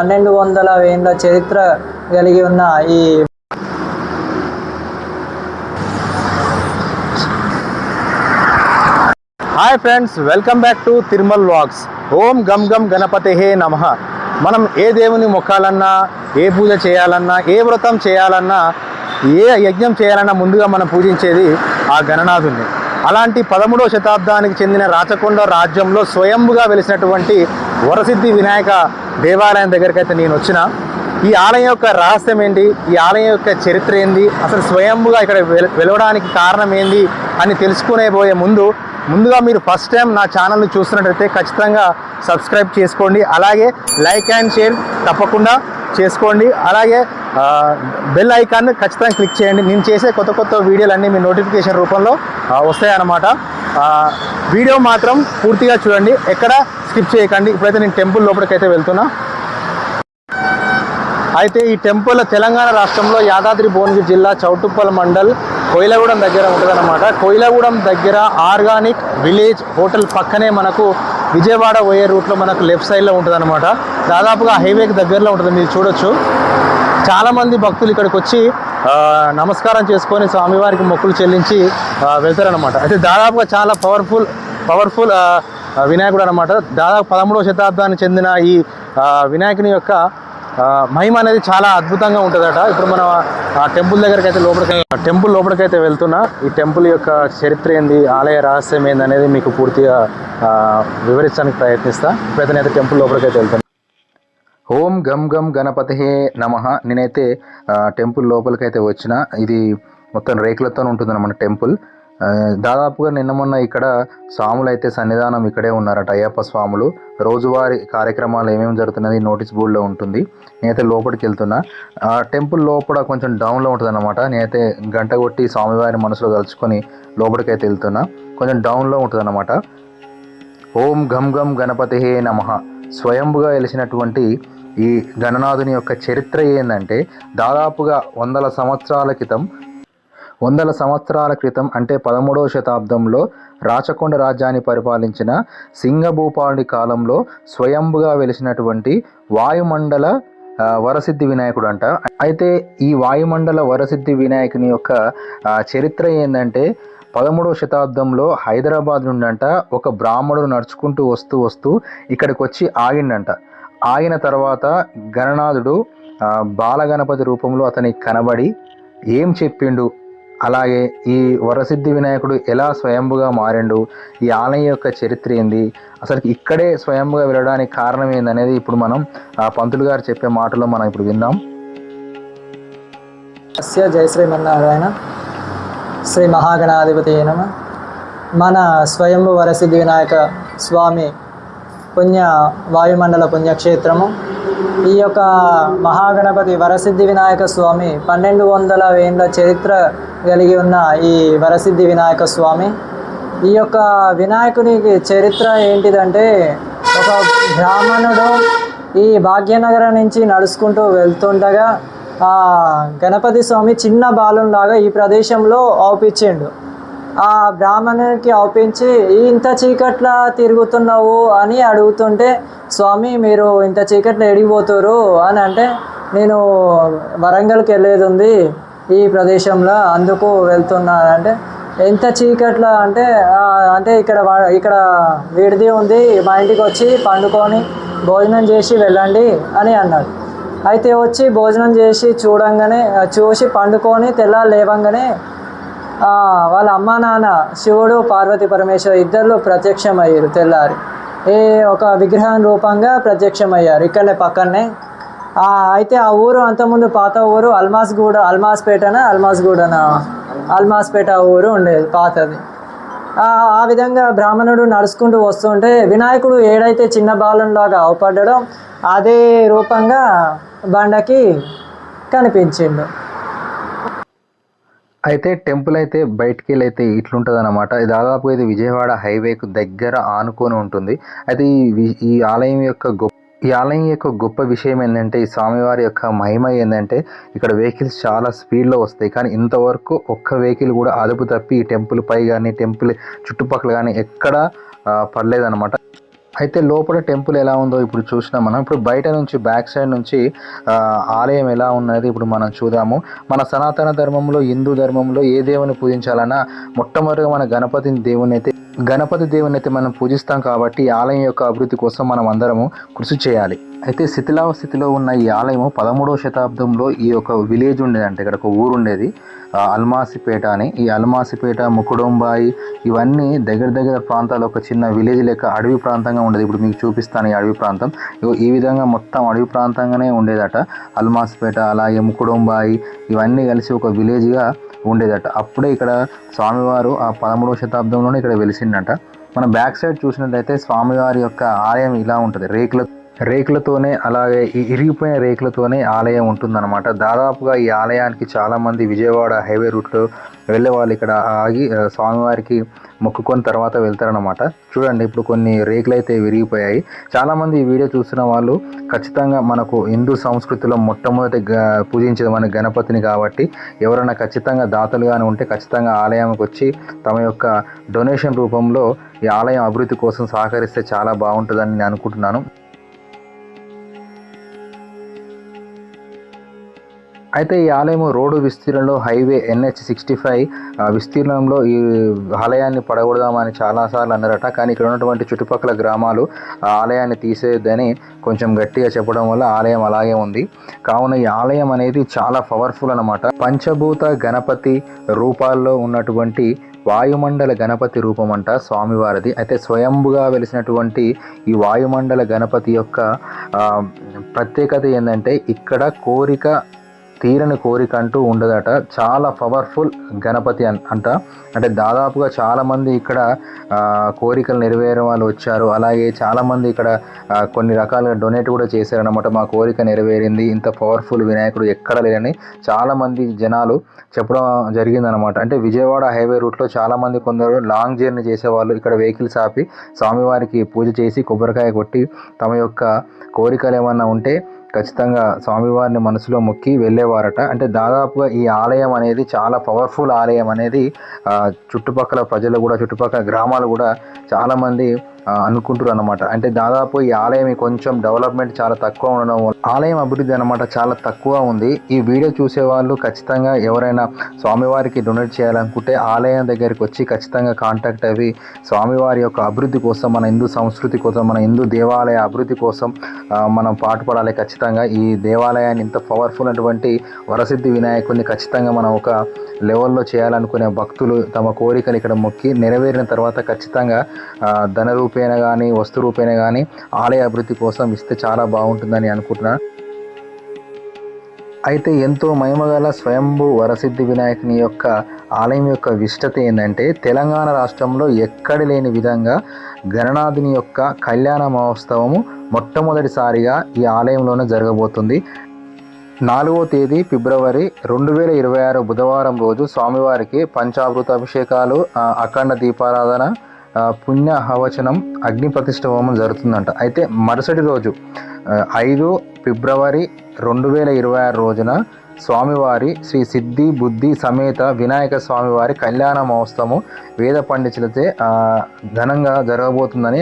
1200 ఏళ్ల చరిత్ర కలిగి ఉన్న ఈ hi friends, welcome back to Tirumal vlogs. Om గం గం గణపతిహే నమః. మనం ఏ దేవుని మొక్కాలన్నా, ఏ పూజ చేయాలన్నా, ఏ వ్రతం చేయాలన్నా, ఏ యజ్ఞం చేయాలన్నా ముందుగా మనం పూజించేది ఆ గణనాథుని. అలాంటి 13వ శతాబ్దానికి చెందిన రాచకొండ రాజ్యంలో స్వయంభుగా వెలిసినటువంటి వరసిద్ధి వినాయక దేవాలయం దగ్గరికి అయితే నేను వచ్చిన. ఈ ఆలయం యొక్క రహస్యం ఏంటి, ఈ ఆలయం యొక్క చరిత్ర ఏంది, అసలు స్వయంభుగా ఇక్కడ వెలవడానికి కారణం ఏంది అని తెలుసుకునే ముందుగా మీరు ఫస్ట్ టైం నా ఛానల్ని చూస్తున్నట్టయితే ఖచ్చితంగా సబ్స్క్రైబ్ చేసుకోండి. అలాగే లైక్ అండ్ షేర్ తప్పకుండా చేసుకోండి. అలాగే బెల్ ఐకాన్ ఖచ్చితంగా క్లిక్ చేయండి. నేను చేసే కొత్త వీడియోలన్నీ మీ నోటిఫికేషన్ రూపంలో వస్తాయన్నమాట. వీడియో మాత్రం పూర్తిగా చూడండి, ఎక్కడ స్కిప్ చేయకండి. ఇప్పుడైతే నేను టెంపుల్ లోపలికైతే వెళ్తున్నా. అయితే ఈ టెంపుల్ తెలంగాణ రాష్ట్రంలో యాదాద్రి భువనగిరి జిల్లా చౌటుప్పల్ మండల్ కోయిలగూడెం దగ్గర ఉంటుందన్నమాట. కోయిలగూడెం దగ్గర ఆర్గానిక్ విలేజ్ హోటల్ పక్కనే మనకు విజయవాడ పోయే రూట్లో మనకు లెఫ్ట్ సైడ్లో ఉంటుందన్నమాట. దాదాపుగా హైవేకి దగ్గరలో ఉంటుంది. మీరు చూడొచ్చు, చాలామంది భక్తులు ఇక్కడికి వచ్చి నమస్కారం చేసుకొని స్వామివారికి మొక్కులు చెల్లించి వెళ్తారనమాట. అయితే దాదాపుగా చాలా పవర్ఫుల్ వినాయకుడు అనమాట. దాదాపు 13వ శతాబ్దానికి చెందిన ఈ వినాయకుని యొక్క మహిమ అనేది చాలా అద్భుతంగా ఉంటుందట. ఇప్పుడు మనం టెంపుల్ దగ్గరికి అయితే లోపలికైతే వెళ్తున్నా. ఈ టెంపుల్ యొక్క చరిత్ర ఏంది, ఆలయ రహస్యం ఏంది అనేది మీకు పూర్తిగా వివరించడానికి ప్రయత్నిస్తా. ఇప్పుడైతే నేనైతే టెంపుల్ లోపలికైతే వెళ్తాను. ఓం గం గం గణపతిహే నమః. నేనైతే టెంపుల్ లోపలికైతే వచ్చిన. ఇది మొత్తం రేకులతో ఉంటుందన్నమాట టెంపుల్. దాదాపుగా నిన్న మొన్న ఇక్కడ స్వాములు అయితే సన్నిధానం ఇక్కడే ఉన్నారట, అయ్యప్ప స్వాములు. రోజువారీ కార్యక్రమాలు ఏమేమి జరుగుతున్నది నోటీస్ బోర్డులో ఉంటుంది. నేనైతే లోపలికి వెళ్తున్నా. టెంపుల్ లోపల కొంచెం డౌన్లో ఉంటుంది అన్నమాట. నేనైతే గంట కొట్టి స్వామివారి మనసులో తలుచుకొని లోపలికైతే వెళ్తున్నా. కొంచెం డౌన్లో ఉంటుంది అన్నమాట. ఓం గం గం గణపతిహే నమః. స్వయంభుగా వెలిసినటువంటి ఈ గణనాథుని యొక్క చరిత్ర ఏంటంటే, దాదాపుగా 100 సంవత్సరాల క్రితం అంటే 13వ శతాబ్దంలో రాచకొండ రాజ్యాన్ని పరిపాలించిన సింగభూపాలుడి కాలంలో స్వయంభుగా వెలిసినటువంటి వాయుమండల వరసిద్ధి వినాయకుడు అంట. అయితే ఈ వాయుమండల వరసిద్ధి వినాయకుని యొక్క చరిత్ర ఏంటంటే, 13వ శతాబ్దంలో హైదరాబాద్ నుండి అంట ఒక బ్రాహ్మణుడు నడుచుకుంటూ వస్తూ ఇక్కడికి వచ్చి ఆగిండంట. ఆగిన తర్వాత గణనాథుడు బాలగణపతి రూపంలో అతనికి కనబడి ఏం చెప్పిండు, అలాగే ఈ వరసిద్ధి వినాయకుడు ఎలా స్వయంభుగా మారిండు, ఈ ఆలయం యొక్క చరిత్ర ఏంది, అసలు ఇక్కడే స్వయంభుగా వెళ్ళడానికి కారణం ఏందనేది ఇప్పుడు మనం పంతులు గారు చెప్పే మాటలో మనం ఇప్పుడు విందాం. జై శ్రీమన్నారాయణ. శ్రీ మహాగణాధిపతి నమః. మన స్వయంభు వరసిద్ధి వినాయక స్వామి వాయుమండల పుణ్యక్షేత్రము. ఈ యొక్క మహాగణపతి వరసిద్ధి వినాయక స్వామి 1200 ఏళ్ల చరిత్ర కలిగి ఉన్న ఈ వరసిద్ధి వినాయక స్వామి. ఈ యొక్క వినాయకునికి చరిత్ర ఏంటిదంటే, ఒక బ్రాహ్మణుడు ఈ భాగ్యనగరం నుంచి నడుచుకుంటూ వెళ్తుండగా ఆ గణపతి స్వామి చిన్న బాలులాగా ఈ ప్రదేశంలో ఆవుపించిండు. ఆ బ్రాహ్మణునికి ఆవుపించి, ఇంత చీకట్లా తిరుగుతున్నావు అని అడుగుతుంటే, స్వామి మీరు ఇంత చీకట్లో ఎడిగిపోతారు అని అంటే, నేను వరంగల్కి వెళ్ళేది ఉంది ఈ ప్రదేశంలో, అందుకు వెళ్తున్నానంటే, ఎంత చీకట్లా అంటే ఇక్కడ విడిది ఉంది, మా ఇంటికి వచ్చి పండుకొని భోజనం చేసి వెళ్ళండి అని అన్నాడు. అయితే వచ్చి భోజనం చేసి చూసి పండుకొని తెల్లారి లేవంగానే వాళ్ళ అమ్మా నాన్న శివుడు పార్వతీ పరమేశ్వరు ఇద్దరు ప్రత్యక్షమయ్యారు. తెల్లారి ఒక విగ్రహం రూపంగా ప్రత్యక్షమయ్యారు ఇక్కడనే పక్కనే. అయితే ఆ ఊరు అంతకుముందు పాత ఊరు అల్మాస్పేట ఊరు ఉండేది పాతది. ఆ విధంగా బ్రాహ్మణుడు నడుచుకుంటూ వస్తుంటే వినాయకుడు ఏడైతే చిన్న బాలంలాగా అవపడ్డాడో అదే రూపంగా బండకి కనిపించిండు. అయితే టెంపుల్ అయితే బయటికి వెళ్ళి అయితే ఇట్లుంటుంది అనమాట. దాదాపు ఇది విజయవాడ హైవేకు దగ్గర ఆనుకొని ఉంటుంది. అయితే ఈ ఆలయం యొక్క గొప్ప విషయం ఏంటంటే, ఈ స్వామివారి యొక్క మహిమ ఏంటంటే, ఇక్కడ వెహికల్స్ చాలా స్పీడ్లో వస్తాయి, కానీ ఇంతవరకు ఒక్క వెహికల్ కూడా అదుపు తప్పి ఈ టెంపుల్ పై కానీ టెంపుల్ చుట్టుపక్కల కానీ ఎక్కడ పడలేదన్నమాట. అయితే లోపల టెంపుల్ ఎలా ఉందో ఇప్పుడు చూసినాం మనం. ఇప్పుడు బయట నుంచి బ్యాక్ సైడ్ నుంచి ఆలయం ఎలా ఉన్నది ఇప్పుడు మనం చూద్దాము. మన సనాతన ధర్మంలో, హిందూ ధర్మంలో ఏ దేవుని పూజించాలన్నా మొట్టమొదటిగా మన గణపతి దేవుని అయితే మనం పూజిస్తాం. కాబట్టి ఈ ఆలయం యొక్క అభివృద్ధి కోసం మనం అందరము కృషి చేయాలి. అయితే శిథిలావస్థితిలో ఉన్న ఈ ఆలయము 13వ శతాబ్దంలో ఈ యొక్క విలేజ్ ఉండేది, అంటే ఇక్కడ ఒక ఊరు ఉండేది అల్మాసిపేట అని. ఈ అల్మాసిపేట, ముకుడొంబాయి ఇవన్నీ దగ్గర ప్రాంతాలు, ఒక చిన్న విలేజ్ లెక్క అడవి ప్రాంతంగా ఉండేది. ఇప్పుడు మీకు చూపిస్తాను ఈ అడవి ప్రాంతం. ఈ విధంగా మొత్తం అడవి ప్రాంతంగానే ఉండేదట అల్మాసిపేట. అలాగే ముకుడొంబాయి ఇవన్నీ కలిసి ఒక విలేజ్గా ఉండేదట. అప్పుడే ఇక్కడ స్వామివారు ఆ 13వ శతాబ్దంలోనే ఇక్కడ వెలిసిండట. మన బ్యాక్ సైడ్ చూసినట్లయితే స్వామివారి యొక్క ఆలయం ఇలా ఉంటుంది, రేకులతోనే, అలాగే ఈ ఇరిగిపోయిన రేకులతోనే ఆలయం ఉంటుందన్నమాట. దాదాపుగా ఈ ఆలయానికి చాలామంది విజయవాడ హైవే రూట్లో వెళ్ళే వాళ్ళు ఇక్కడ ఆగి స్వామివారికి మొక్కుకొని తర్వాత వెళ్తారనమాట. చూడండి ఇప్పుడు కొన్ని రేకులు అయితే విరిగిపోయాయి. చాలామంది ఈ వీడియో చూస్తున్న వాళ్ళు ఖచ్చితంగా మనకు హిందూ సంస్కృతిలో మొట్టమొదటి పూజించేది మన గణపతిని. కాబట్టి ఎవరైనా ఖచ్చితంగా దాతలుగానే ఉంటే ఖచ్చితంగా ఆలయానికి వచ్చి తమ యొక్క డొనేషన్ రూపంలో ఈ ఆలయం అభివృద్ధి కోసం సహకరిస్తే చాలా బాగుంటుందని నేను అనుకుంటున్నాను. అయితే ఈ ఆలయము రోడ్డు విస్తీర్ణంలో హైవే NH65 విస్తీర్ణంలో ఈ ఆలయాన్ని పడగొడదామని చాలాసార్లు అన్నారట. కానీ ఇక్కడ ఉన్నటువంటి చుట్టుపక్కల గ్రామాలు ఆలయాన్ని తీసేదని కొంచెం గట్టిగా చెప్పడం వల్ల ఆలయం అలాగే ఉంది. కావున ఈ ఆలయం అనేది చాలా పవర్ఫుల్ అన్నమాట. పంచభూత గణపతి రూపాల్లో ఉన్నటువంటి వాయుమండల గణపతి రూపం అంట స్వామివారిది. అయితే స్వయంభుగా వెలిసినటువంటి ఈ వాయుమండల గణపతి యొక్క ప్రత్యేకత ఏంటంటే ఇక్కడ తీరని కోరిక అంటూ ఉండదట. చాలా పవర్ఫుల్ గణపతి అంట. అంటే దాదాపుగా చాలామంది ఇక్కడ కోరికలు నెరవేరే వాళ్ళు వచ్చారు. అలాగే చాలామంది ఇక్కడ కొన్ని రకాలుగా డొనేట్ కూడా చేశారనమాట. మా కోరిక నెరవేరింది, ఇంత పవర్ఫుల్ వినాయకుడు ఎక్కడ లేదని చాలామంది జనాలు చెప్పడం జరిగిందనమాట. అంటే విజయవాడ హైవే రూట్లో చాలామంది కొందరు లాంగ్ జర్నీ చేసేవాళ్ళు ఇక్కడ వెహికల్స్ ఆపి స్వామివారికి పూజ చేసి కొబ్బరికాయ కొట్టి తమ యొక్క కోరికలు ఏమన్నా ఉంటే ఖచ్చితంగా స్వామివారిని మనసులో మొక్కి వెళ్ళేవారట. అంటే దాదాపుగా ఈ ఆలయం అనేది చాలా పవర్ఫుల్ ఆలయం అనేది చుట్టుపక్కల ప్రజలు కూడా, చుట్టుపక్కల గ్రామాలు కూడా చాలామంది అనుకుంటారు అనమాట. అంటే దాదాపు ఈ ఆలయం కొంచెం డెవలప్మెంట్ చాలా తక్కువ ఉండడం వల్ల ఆలయం అభివృద్ధి అనమాట చాలా తక్కువ ఉంది. ఈ వీడియో చూసే వాళ్ళు ఖచ్చితంగా ఎవరైనా స్వామివారికి డొనేట్ చేయాలనుకుంటే ఆలయం దగ్గరికి వచ్చి ఖచ్చితంగా కాంటాక్ట్ అవి స్వామివారి యొక్క అభివృద్ధి కోసం, మన హిందూ సంస్కృతి కోసం, మన హిందూ దేవాలయ అభివృద్ధి కోసం మనం పాటుపడాలి. ఖచ్చితంగా ఈ దేవాలయాన్ని ఇంత పవర్ఫుల్ అటువంటి వరసిద్ధి వినాయకుడిని ఖచ్చితంగా మనం ఒక లెవెల్లో చేయాలనుకునే భక్తులు తమ కోరికలు ఇక్కడ మొక్కి నెరవేరిన తర్వాత ఖచ్చితంగా ధన రూపేణ కానీ, వస్తు రూపేణ కానీ ఆలయ అభివృద్ధి కోసం ఇస్తే చాలా బాగుంటుందని అనుకుంటున్నాను. అయితే ఎంతో మహిమగల స్వయంభూ వరసిద్ధి వినాయకుని యొక్క ఆలయం యొక్క విశిష్టత ఏంటంటే తెలంగాణ రాష్ట్రంలో ఎక్కడ లేని విధంగా గణనాథుని యొక్క కళ్యాణ మహోత్సవము మొట్టమొదటిసారిగా ఈ ఆలయంలోనే జరగబోతుంది. 4వ తేదీ ఫిబ్రవరి 2026 బుధవారం రోజు స్వామివారికి పంచామృత అభిషేకాలు, అఖండ దీపారాధన, పుణ్య హవచనం, అగ్ని ప్రతిష్ఠ హోమం జరుగుతుందంట. అయితే మరుసటి రోజు 5 ఫిబ్రవరి 2026 రోజున స్వామివారి శ్రీ సిద్ధి బుద్ధి సమేత వినాయక స్వామివారి కళ్యాణ మహోత్సవం వేద పండితులచే ఘనంగా జరగబోతుందని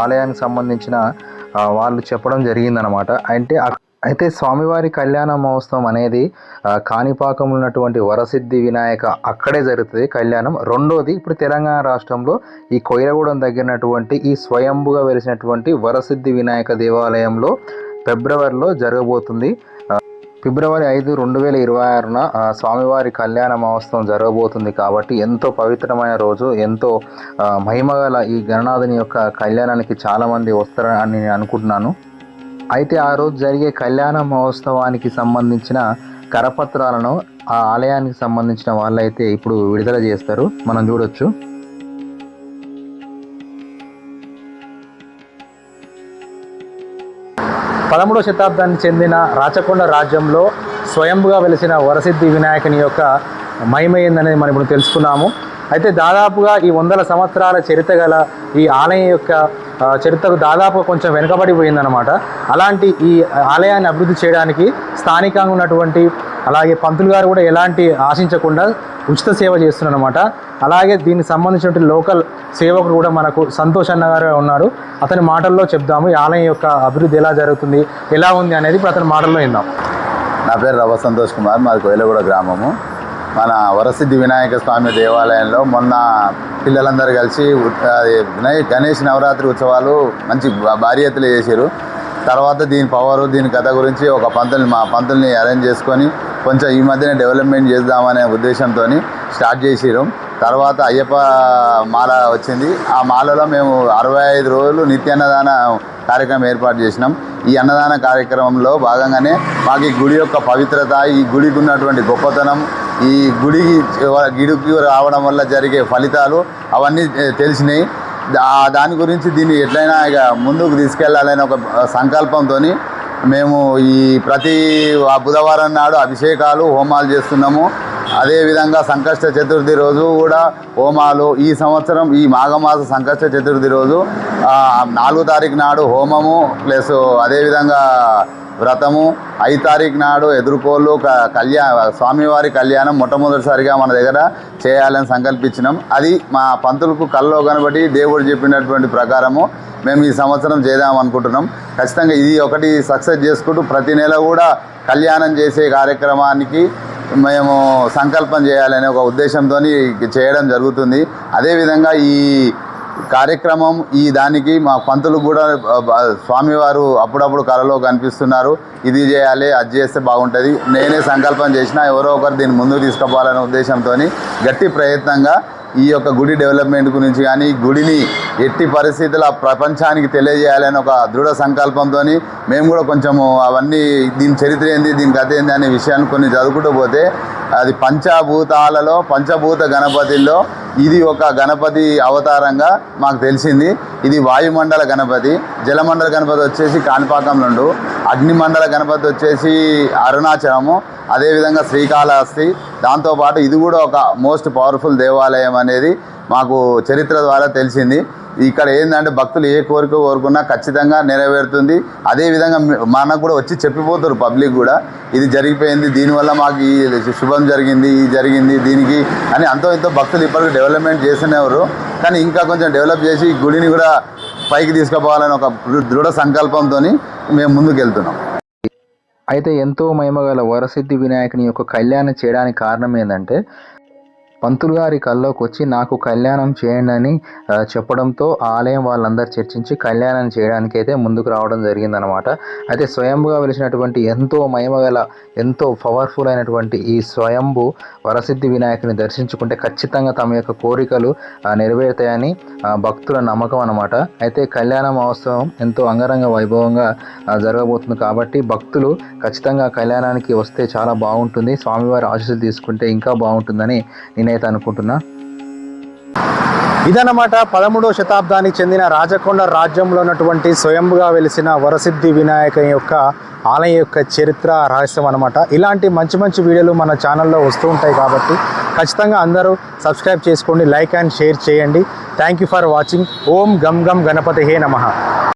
ఆలయానికి సంబంధించిన వాళ్ళు చెప్పడం జరిగిందనమాట. అయితే స్వామివారి కళ్యాణ మహోత్సవం అనేది కాణిపాకంలో ఉన్నటువంటి వరసిద్ధి వినాయక అక్కడే జరుగుతుంది కళ్యాణం. రెండోది ఇప్పుడు తెలంగాణ రాష్ట్రంలో ఈ కొయిలగూడెం దగ్గరనటువంటి ఈ స్వయంభుగా వెలిసినటువంటి వరసిద్ధి వినాయక దేవాలయంలో ఫిబ్రవరిలో జరగబోతుంది. ఫిబ్రవరి 5, 2026న స్వామివారి కళ్యాణ మహోత్సవం జరగబోతుంది. కాబట్టి ఎంతో పవిత్రమైన రోజు, ఎంతో మహిమగల ఈ గణనాథుని యొక్క కళ్యాణానికి చాలామంది వస్తారని నేను అనుకుంటున్నాను. అయితే ఆ రోజు జరిగే కళ్యాణ మహోత్సవానికి సంబంధించిన కరపత్రాలను ఆ ఆలయానికి సంబంధించిన వాళ్ళైతే ఇప్పుడు విడుదల చేస్తారు, మనం చూడొచ్చు. పదమూడవ శతాబ్దానికి చెందిన రాచకొండ రాజ్యంలో స్వయంభుగా వెలిసిన వరసిద్ధి వినాయకుని యొక్క మహిమ ఏందనేది మనం ఇప్పుడు తెలుసుకున్నాము. అయితే దాదాపుగా ఈ 100 సంవత్సరాల చరిత్ర గల ఈ ఆలయం యొక్క చరిత్రకు దాదాపు కొంచెం వెనుకబడిపోయిందనమాట. అలాంటి ఈ ఆలయాన్ని అభివృద్ధి చేయడానికి స్థానికంగా ఉన్నటువంటి అలాగే పంతులు గారు కూడా ఎలాంటి ఆశించకుండా ఉచిత సేవ చేస్తున్నారు అనమాట. అలాగే దీనికి సంబంధించిన లోకల్ సేవకుడు కూడా మనకు సంతోష్ అన్న గారు ఉన్నారు. అతని మాటల్లో చెప్దాము ఈ ఆలయం యొక్క అభివృద్ధి ఎలా జరుగుతుంది, ఎలా ఉంది అనేది ఇప్పుడు అతని మాటల్లో విందాం. నా పేరు రవ సంతోష్ కుమార్, మాది కోయిలగూడ గ్రామము. మన వరసిద్ధి వినాయక స్వామి దేవాలయంలో మొన్న పిల్లలందరూ కలిసి గణేష్ నవరాత్రి ఉత్సవాలు మంచి భారీ ఎత్తులు చేశారు. తర్వాత దీని పవరు, దీని కథ గురించి ఒక మా పంతుల్ని అరేంజ్ చేసుకొని కొంచెం ఈ మధ్యనే డెవలప్మెంట్ చేద్దామనే ఉద్దేశంతో స్టార్ట్ చేసిరు. తర్వాత అయ్యప్ప మాల వచ్చింది. ఆ మాలలో మేము 65 రోజులు నిత్యాన్నదాన కార్యక్రమం ఏర్పాటు చేసినాం. ఈ అన్నదాన కార్యక్రమంలో భాగంగానే మాకు ఈ గుడి యొక్క పవిత్రత, ఈ గుడికి ఉన్నటువంటి గొప్పతనం, ఈ గుడికి రావడం వల్ల జరిగే ఫలితాలు అవన్నీ తెలిసినాయి. దాని గురించి దీన్ని ఎట్లయినా ఇక ముందుకు తీసుకెళ్లాలనే ఒక సంకల్పంతో మేము ఈ ప్రతి బుధవారం నాడు అభిషేకాలు, హోమాలు చేస్తున్నాము. అదేవిధంగా సంకష్ట చతుర్థి రోజు కూడా హోమాలు. ఈ సంవత్సరం ఈ మాఘమాస సంకష్ట చతుర్థి రోజు 4వ తారీఖు నాడు హోమము ప్లస్ అదేవిధంగా వ్రతము, 5వ తారీఖు నాడు ఎదుర్కోళ్ళు స్వామివారి కళ్యాణం మొట్టమొదటిసారిగా మన దగ్గర చేయాలని సంకల్పించినాం. అది మా పంతులకు కల్లో కనబడి దేవుడు చెప్పినటువంటి ప్రకారము మేము ఈ సంవత్సరం చేద్దామనుకుంటున్నాం. ఖచ్చితంగా ఇది ఒకటి సక్సెస్ చేసుకుంటూ ప్రతి నెల కూడా కళ్యాణం చేసే కార్యక్రమానికి మేము సంకల్పం చేయాలనే ఒక ఉద్దేశంతో చేయడం జరుగుతుంది. అదేవిధంగా ఈ కార్యక్రమం దానికి మా పంతులు కూడా స్వామివారు అప్పుడప్పుడు కళలో కనిపిస్తున్నారు. ఇది చేయాలి, అది చేస్తే బాగుంటుంది. నేనే సంకల్పం చేసినా ఎవరో ఒకరు దీన్ని ముందుకు తీసుకుపోవాలనే ఉద్దేశంతో గట్టి ప్రయత్నంగా ఈ యొక్క గుడి డెవలప్మెంట్ గురించి కానీ ఈ గుడిని ఎట్టి పరిస్థితుల ప్రపంచానికి తెలియజేయాలని ఒక దృఢ సంకల్పంతో మేము కూడా కొంచెము అవన్నీ దీని చరిత్ర ఏంది, దీని కథ ఏంది అనే విషయాన్ని కొన్ని చదువుకుంటూ పోతే అది పంచభూతాలలో పంచభూత గణపతిలో ఇది ఒక గణపతి అవతారంగా మాకు తెలిసింది. ఇది వాయుమండల గణపతి, జలమండల గణపతి వచ్చేసి కాణిపాకంలో, అగ్నిమండల గణపతి వచ్చేసి అరుణాచలము, అదేవిధంగా శ్రీకాళహస్తి. దాంతోపాటు ఇది కూడా ఒక మోస్ట్ పవర్ఫుల్ దేవాలయం అనేది మాకు చరిత్ర ద్వారా తెలిసింది. ఇక్కడ ఏంటంటే భక్తులు ఏ కోరిక కోరుకున్నా ఖచ్చితంగా నెరవేరుతుంది. అదేవిధంగా మనకు కూడా వచ్చి చెప్పిపోతారు పబ్లిక్ కూడా, ఇది జరిగిపోయింది, దీనివల్ల మాకు ఈ శుభం జరిగింది, ఇది జరిగింది దీనికి అని అంతో ఇంతో భక్తులు ఇప్పటికీ డెవలప్మెంట్ చేస్తున్నారు. కానీ ఇంకా కొంచెం డెవలప్ చేసి గుడిని కూడా పైకి తీసుకుపోవాలని ఒక దృఢ సంకల్పంతో మేము ముందుకు వెళ్తున్నాం. అయితే ఎంతో మహిమగల వరసిద్ధి వినాయకుని యొక్క కళ్యాణం చేయడానికి కారణం ఏంటంటే పంతులు గారి కల్లోకి వచ్చి నాకు కళ్యాణం చేయండి అని చెప్పడంతో ఆలయం వాళ్ళందరూ చర్చించి కళ్యాణం చేయడానికి అయితే ముందుకు రావడం జరిగిందనమాట. అయితే స్వయంభుగా వెలిసినటువంటి ఎంతో మహిమగల ఎంతో పవర్ఫుల్ అయినటువంటి ఈ స్వయంభు వరసిద్ధి వినాయకుని దర్శించుకుంటే ఖచ్చితంగా తమ యొక్క కోరికలు నెరవేరుతాయని భక్తుల నమ్మకం అనమాట. అయితే కళ్యాణ మహోత్సవం ఎంతో అంగరంగ వైభవంగా జరగబోతుంది కాబట్టి భక్తులు ఖచ్చితంగా కళ్యాణానికి వస్తే చాలా బాగుంటుంది, స్వామివారి ఆశీస్సులు తీసుకుంటే ఇంకా బాగుంటుందని నేనైతే అనుకుంటున్నా. ఇదన్నమాట 13వ శతాబ్దానికి చెందిన రాజకొండ రాజ్యంలో ఉన్నటువంటి స్వయంభుగా వెలిసిన వరసిద్ధి వినాయక యొక్క ఆలయం యొక్క చరిత్ర రహస్యం అనమాట. ఇలాంటి మంచి మంచి వీడియోలు మన ఛానల్లో వస్తూ ఉంటాయి కాబట్టి ఖచ్చితంగా అందరూ సబ్స్క్రైబ్ చేసుకోండి, లైక్ అండ్ షేర్ చేయండి. Thank you for watching. Om గం గం గణపతిహే నమః.